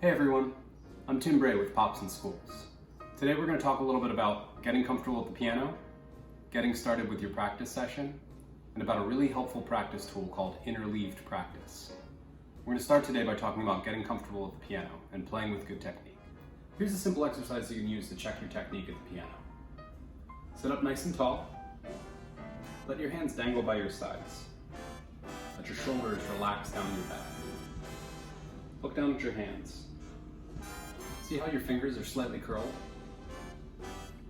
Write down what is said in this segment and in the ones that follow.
Hey everyone, I'm Tim Brey with Pops in Schools. Today we're going to talk a little bit about getting comfortable with the piano, getting started with your practice session, and about a really helpful practice tool called interleaved practice. We're going to start today by talking about getting comfortable with the piano and playing with good technique. Here's a simple exercise you can use to check your technique at the piano. Sit up nice and tall. Let your hands dangle by your sides. Let your shoulders relax down your back. Look down at your hands. See how your fingers are slightly curled?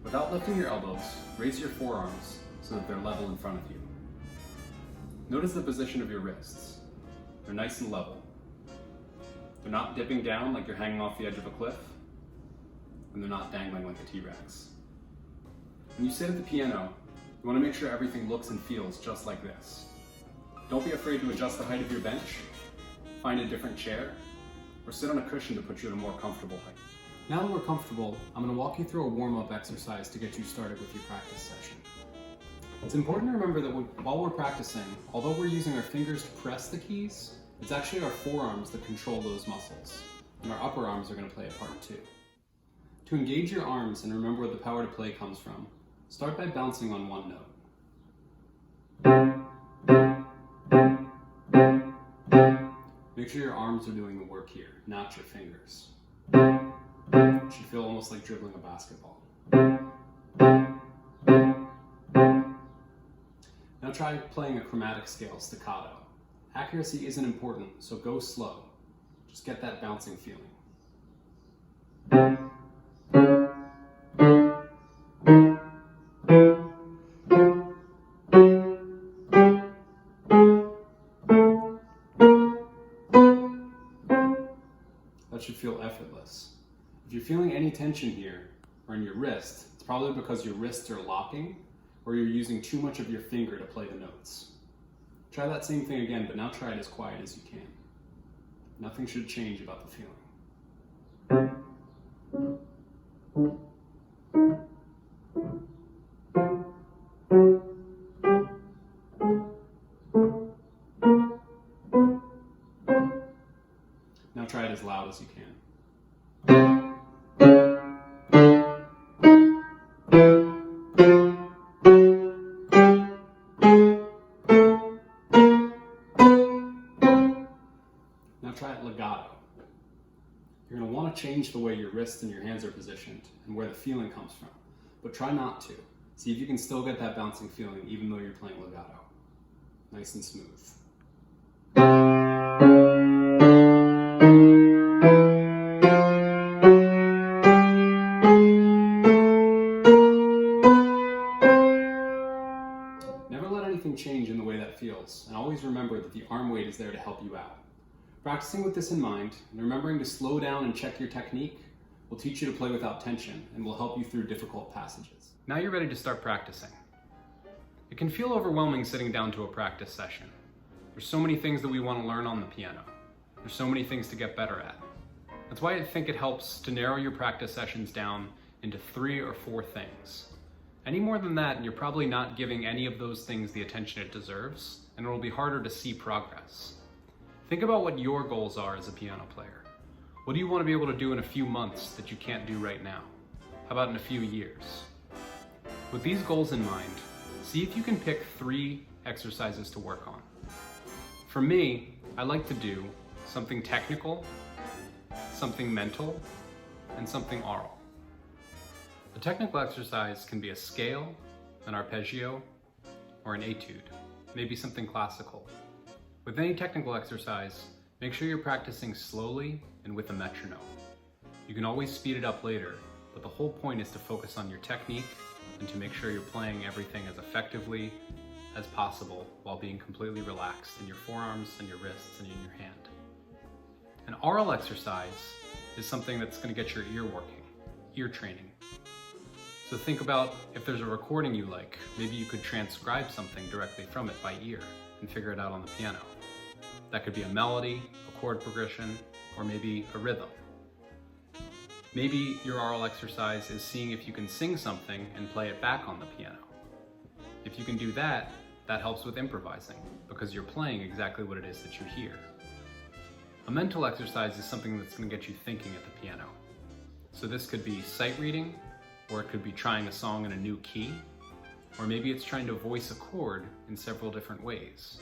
Without lifting your elbows, raise your forearms so that they're level in front of you. Notice the position of your wrists. They're nice and level. They're not dipping down like you're hanging off the edge of a cliff, and they're not dangling like a T-Rex. When you sit at the piano, you want to make sure everything looks and feels just like this. Don't be afraid to adjust the height of your bench, find a different chair, or sit on a cushion to put you at a more comfortable height. Now that we're comfortable, I'm going to walk you through a warm-up exercise to get you started with your practice session. It's important to remember that while we're practicing, although we're using our fingers to press the keys, it's actually our forearms that control those muscles, and our upper arms are going to play a part too. To engage your arms and remember where the power to play comes from, start by bouncing on one note. Make sure your arms are doing the work here, not your fingers. It should feel almost like dribbling a basketball. Now try playing a chromatic scale staccato. Accuracy isn't important, so go slow. Just get that bouncing feeling. That should feel effortless. If you're feeling any tension here, or in your wrist, it's probably because your wrists are locking, or you're using too much of your finger to play the notes. Try that same thing again, but now try it as quiet as you can. Nothing should change about the feeling. Now try it as loud as you can. Now try it legato. You're going to want to change the way your wrists and your hands are positioned and where the feeling comes from, but try not to. See if you can still get that bouncing feeling even though you're playing legato. Nice and smooth. Never let anything change in the way that feels, and always remember that the arm weight is there to help you out. Practicing with this in mind, and remembering to slow down and check your technique, will teach you to play without tension, and will help you through difficult passages. Now you're ready to start practicing. It can feel overwhelming sitting down to a practice session. There's so many things that we want to learn on the piano. There's so many things to get better at. That's why I think it helps to narrow your practice sessions down into 3 or 4 things. Any more than that, and you're probably not giving any of those things the attention it deserves, and it will be harder to see progress. Think about what your goals are as a piano player. What do you want to be able to do in a few months that you can't do right now? How about in a few years? With these goals in mind, see if you can pick 3 exercises to work on. For me, I like to do something technical, something mental, and something oral. A technical exercise can be a scale, an arpeggio, or an etude, maybe something classical. With any technical exercise, make sure you're practicing slowly and with a metronome. You can always speed it up later, but the whole point is to focus on your technique and to make sure you're playing everything as effectively as possible while being completely relaxed in your forearms and your wrists and in your hand. An oral exercise is something that's going to get your ear working, ear training. So think about if there's a recording you like, maybe you could transcribe something directly from it by ear and figure it out on the piano. That could be a melody, a chord progression, or maybe a rhythm. Maybe your oral exercise is seeing if you can sing something and play it back on the piano. If you can do that, that helps with improvising because you're playing exactly what it is that you hear. A mental exercise is something that's going to get you thinking at the piano. So this could be sight reading, or it could be trying a song in a new key, or maybe it's trying to voice a chord in several different ways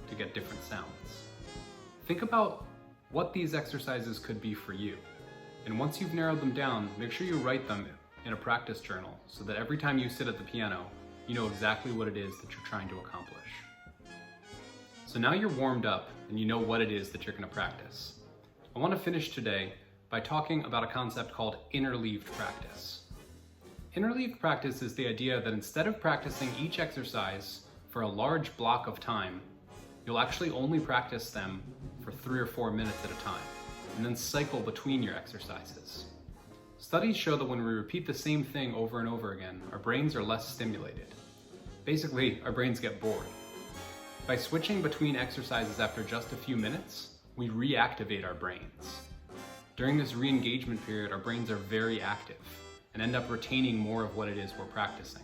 to get different sounds. Think about what these exercises could be for you. And once you've narrowed them down, make sure you write them in a practice journal so that every time you sit at the piano, you know exactly what it is that you're trying to accomplish. So now you're warmed up and you know what it is that you're going to practice. I want to finish today by talking about a concept called interleaved practice. Interleaved practice is the idea that instead of practicing each exercise for a large block of time, you'll actually only practice them for 3 or 4 minutes at a time, and then cycle between your exercises. Studies show that when we repeat the same thing over and over again, our brains are less stimulated. Basically, our brains get bored. By switching between exercises after just a few minutes, we reactivate our brains. During this re-engagement period, our brains are very active and end up retaining more of what it is we're practicing.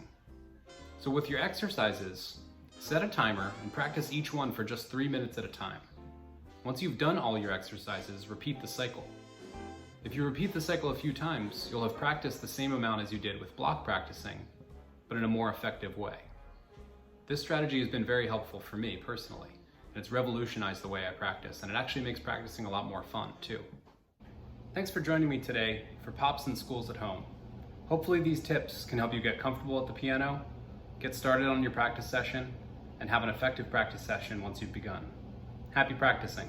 So with your exercises, set a timer and practice each one for just 3 minutes at a time. Once you've done all your exercises, repeat the cycle. If you repeat the cycle a few times, you'll have practiced the same amount as you did with block practicing, but in a more effective way. This strategy has been very helpful for me personally, and it's revolutionized the way I practice, and it actually makes practicing a lot more fun too. Thanks for joining me today for Pops and Schools at Home. Hopefully these tips can help you get comfortable at the piano, get started on your practice session, and have an effective practice session once you've begun. Happy practicing!